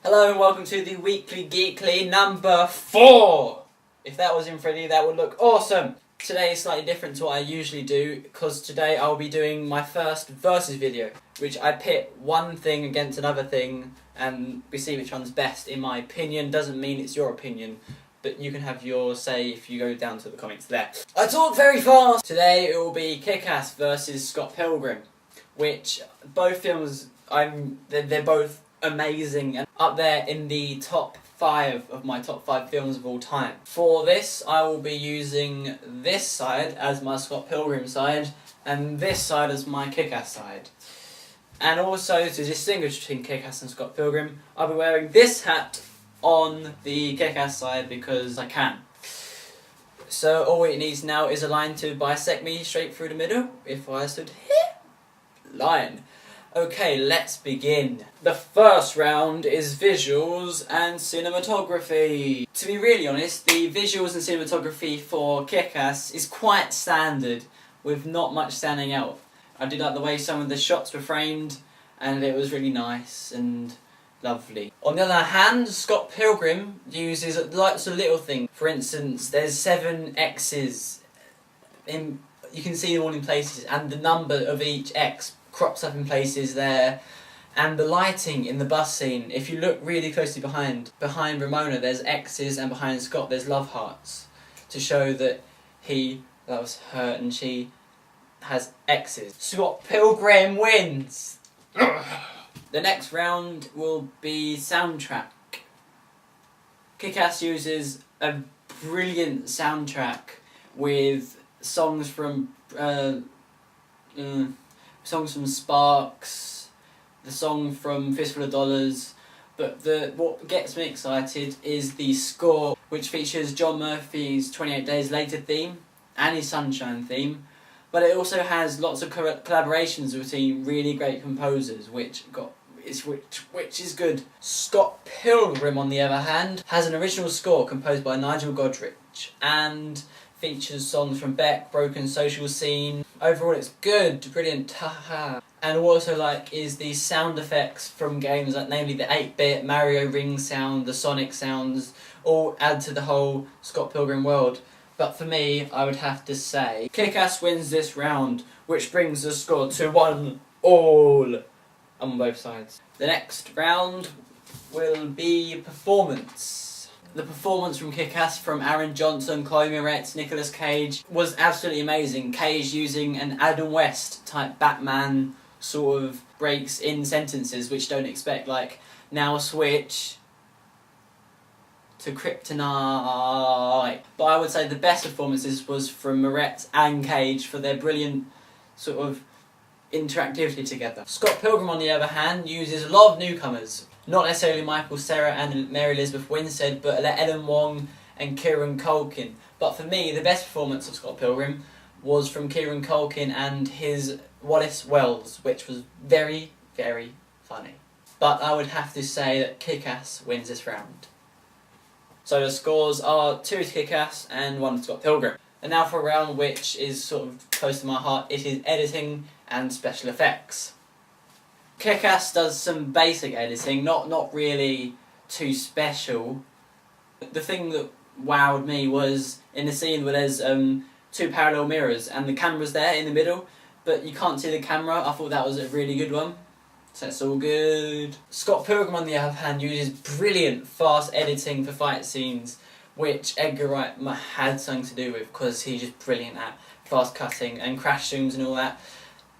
Hello and welcome to the weekly Geekly number 4! If that was in 3D, that would look awesome! Today is slightly different to what I usually do, because today I'll be doing my first versus video, which I pit one thing against another thing, and we see which one's best in my opinion. Doesn't mean it's your opinion, but you can have your say if you go down to the comments there. I talk very fast! Today it will be Kick-Ass versus Scott Pilgrim, which both films, they're both amazing and up there in the top 5 of my top 5 films of all time. For this, I will be using this side as my Scott Pilgrim side, and this side as my Kick-Ass side. And also, to distinguish between Kick-Ass and Scott Pilgrim, I'll be wearing this hat on the Kick-Ass side because I can. So all it needs now is a line to bisect me straight through the middle. If I stood here, line. Okay, let's begin. The first round is visuals and cinematography. To be really honest, the visuals and cinematography for Kick-Ass is quite standard, with not much standing out. I did like the way some of the shots were framed, and it was really nice and lovely. On the other hand, Scott Pilgrim uses lots of little things. For instance, there's 7 X's. You can see them all in places, and the number of each X crops up in places there, and the lighting in the bus scene, if you look really closely behind Ramona there's X's, and behind Scott there's love hearts, to show that he loves her and she has X's. Scott Pilgrim wins! The next round will be soundtrack. Kick-Ass uses a brilliant soundtrack with songs from Sparks, the song from Fistful of Dollars, but what gets me excited is the score, which features John Murphy's 28 Days Later theme and his Sunshine theme, but it also has lots of collaborations between really great composers, which is good. Scott Pilgrim, on the other hand, has an original score composed by Nigel Godrich and features songs from Beck, Broken Social Scene. Overall it's good, brilliant, haha. And also is the sound effects from games namely the 8-bit, Mario ring sound, the Sonic sounds, all add to the whole Scott Pilgrim world. But for me, I would have to say Kick-Ass wins this round, which brings the score to 1-all on both sides. The next round will be performance. The performance from Kick-Ass from Aaron Johnson, Chloe Moretz, Nicolas Cage was absolutely amazing. Cage using an Adam West type Batman sort of breaks in sentences which don't expect, like, now switch to kryptonite. But I would say the best performances was from Moretz and Cage for their brilliant sort of interactivity together. Scott Pilgrim, on the other hand, uses a lot of newcomers. Not necessarily Michael Cera and Mary Elizabeth Winstead, but Ellen Wong and Kieran Culkin. But for me, the best performance of Scott Pilgrim was from Kieran Culkin and his Wallace Wells, which was very, very funny. But I would have to say that Kick-Ass wins this round. So the scores are 2 to Kick-Ass and 1 to Scott Pilgrim. And now for a round which is sort of close to my heart, it is editing and special effects. Kick-Ass does some basic editing, not really too special. The thing that wowed me was in the scene where there's 2 parallel mirrors and the camera's there in the middle, but you can't see the camera. I thought that was a really good one, so that's all good. Scott Pilgrim, on the other hand, uses brilliant fast editing for fight scenes, which Edgar Wright had something to do with, because he's just brilliant at fast cutting and crash zooms and all that.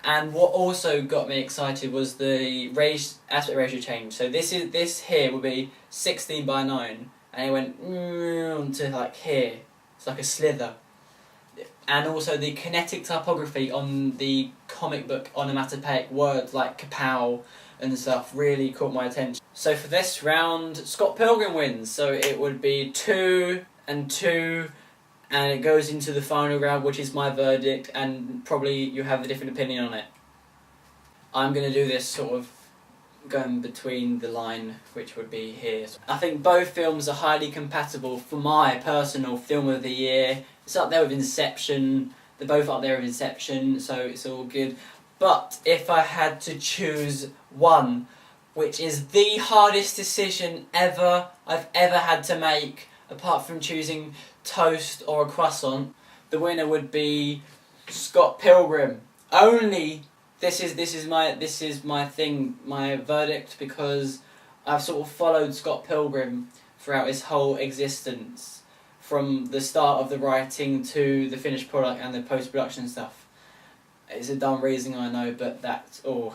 And what also got me excited was the aspect ratio change. So this here will be 16:9, and it went to like here. It's like a slither. And also the kinetic typography on the comic book onomatopoeic words like kapow and stuff really caught my attention. So for this round, Scott Pilgrim wins. So it would be 2 and 2. And it goes into the final round, which is my verdict, and probably you have a different opinion on it. I'm going to do this sort of going between the line, which would be here. I think both films are highly compatible for my personal film of the year. It's up there with Inception. They're both up there with Inception, so it's all good. But if I had to choose one, which is the hardest decision I've ever had to make, apart from choosing toast or a croissant. The winner would be Scott Pilgrim. Only this is my thing, my verdict, because I've sort of followed Scott Pilgrim throughout his whole existence, from the start of the writing to the finished product and the post-production stuff. It's a dumb reason, I know, but that's all.